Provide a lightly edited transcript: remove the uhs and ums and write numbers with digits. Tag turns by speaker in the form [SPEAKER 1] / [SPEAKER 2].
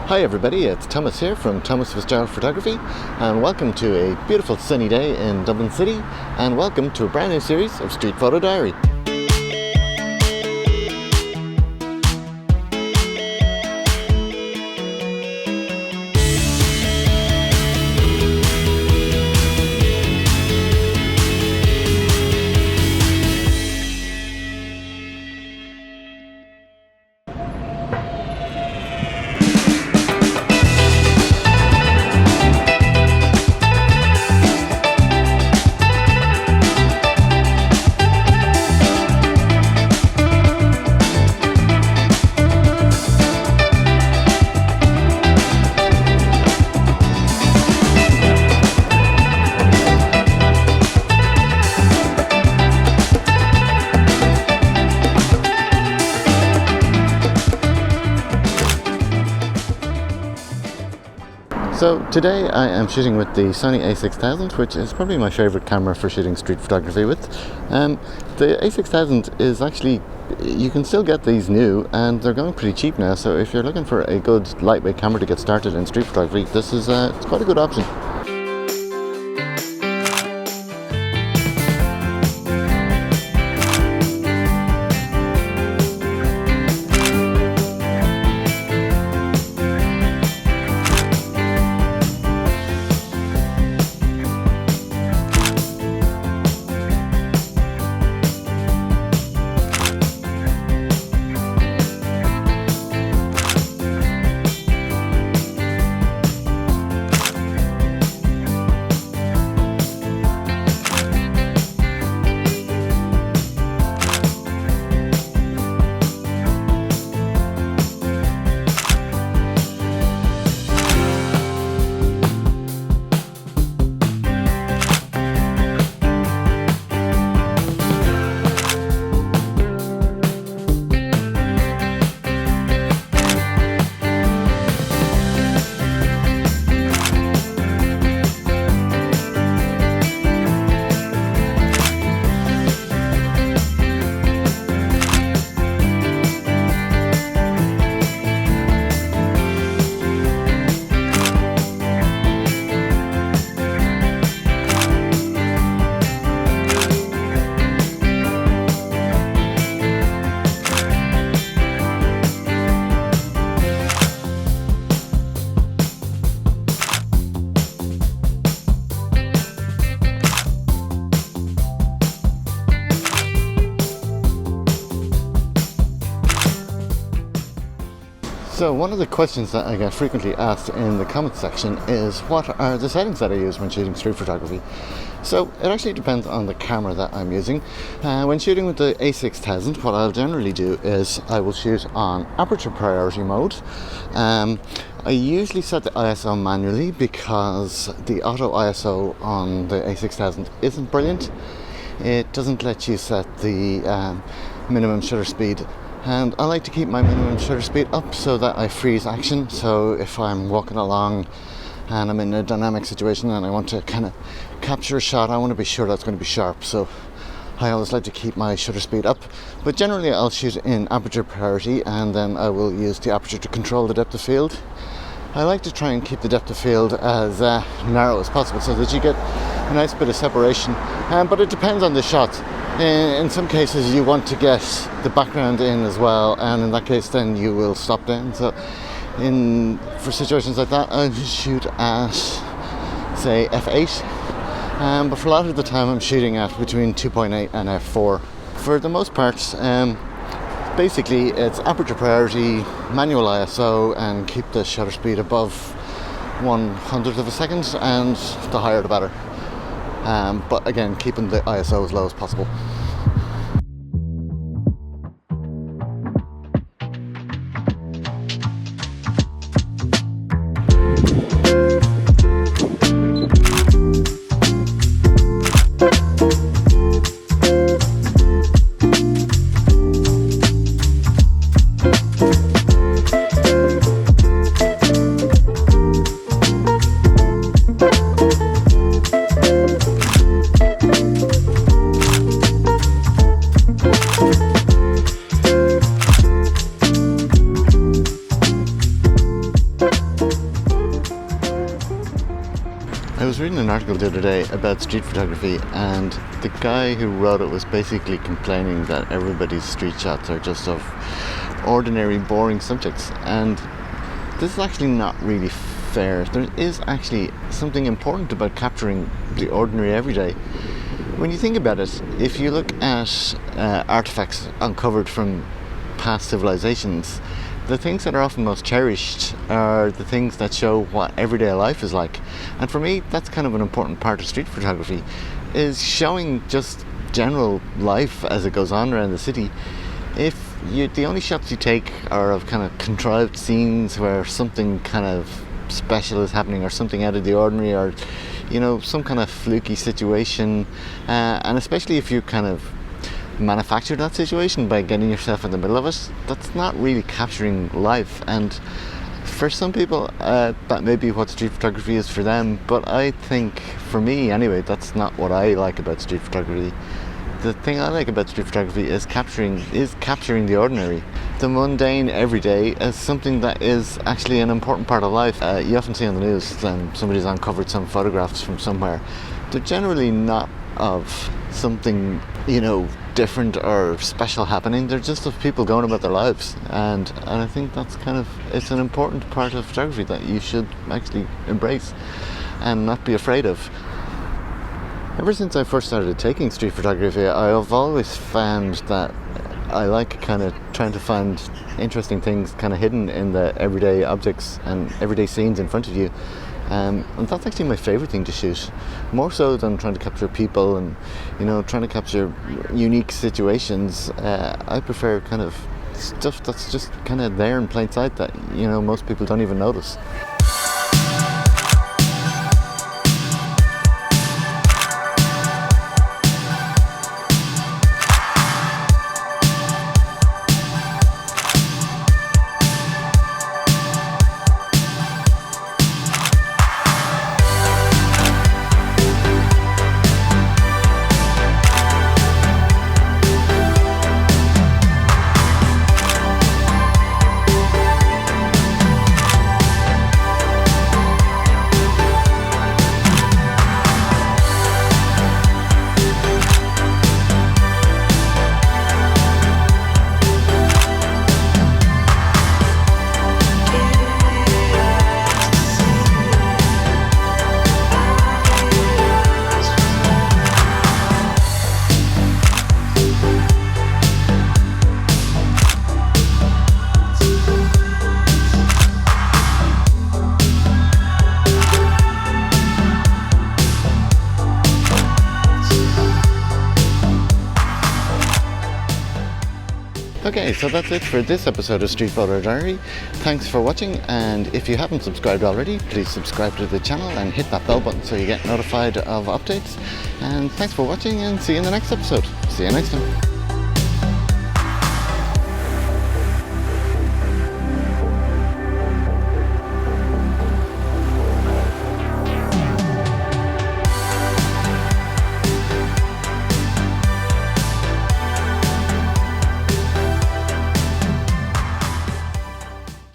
[SPEAKER 1] Hi everybody, it's Thomas here from Thomas Fitzgerald Photography, and welcome to a beautiful sunny day in Dublin City, and welcome to a brand new series of Street Photo Diary. So today I am shooting with the Sony A6000, which is probably my favourite camera for shooting street photography with. The A6000 is actually, you can still get these new and they're going pretty cheap now, so if you're looking for a good lightweight camera to get started in street photography, this is it's quite a good option. So one of the questions that I get frequently asked in the comment section is what are the settings that I use when shooting street photography? So it actually depends on the camera that I'm using. When shooting with the A6000, what I'll generally do is I will shoot on aperture priority mode. I usually set the ISO manually because the auto ISO on the A6000 isn't brilliant. It doesn't let you set the minimum shutter speed. And I like to keep my minimum shutter speed up so that I freeze action. So if I'm walking along and I'm in a dynamic situation and I want to kind of capture a shot, I want to be sure that's going to be sharp. So I always like to keep my shutter speed up. But generally I'll shoot in aperture priority, and then I will use the aperture to control the depth of field. I like to try and keep the depth of field as narrow as possible so that you get a nice bit of separation. But it depends on the shot. In some cases you want to get the background in as well, and in that case then you will stop down. So for situations like that I shoot at say f8, but for a lot of the time I'm shooting at between 2.8 and f4. For the most part, basically it's aperture priority, manual ISO, and keep the shutter speed above 1/100th of a second, and the higher the better. But again, keeping the ISO as low as possible. was reading an article the other day about street photography, and the guy who wrote it was basically complaining that everybody's street shots are just of ordinary, boring subjects, and this is actually not really fair. There is actually something important about capturing the ordinary everyday. When you think about it, if you look at artifacts uncovered from past civilizations, the things that are often most cherished are the things that show what everyday life is like. And for me, that's kind of an important part of street photography, is showing just general life as it goes on around the city. If the only shots you take are of kind of contrived scenes where something kind of special is happening, or something out of the ordinary, or some kind of fluky situation, and especially if you kind of manufacture that situation by getting yourself in the middle of it, that's not really capturing life. And for some people, that may be what street photography is for them, but I think, for me anyway, that's not what I like about street photography. The thing I like about street photography is capturing the ordinary, the mundane everyday, as something that is actually an important part of life. You often see on the news somebody's uncovered some photographs from somewhere. They're generally not of something different or special happening. They're just of people going about their lives, and I think that's it's an important part of photography that you should actually embrace and not be afraid of. Ever since I first started taking street photography, I've always found that I like kind of trying to find interesting things kind of hidden in the everyday objects and everyday scenes in front of you. And that's actually my favourite thing to shoot, more so than trying to capture people and trying to capture unique situations. I prefer kind of stuff that's just kind of there in plain sight that most people don't even notice. Okay, so that's it for this episode of Street Photo Diary. Thanks for watching, and if you haven't subscribed already, please subscribe to the channel and hit that bell button so you get notified of updates. And thanks for watching, and see you in the next episode. See you next time.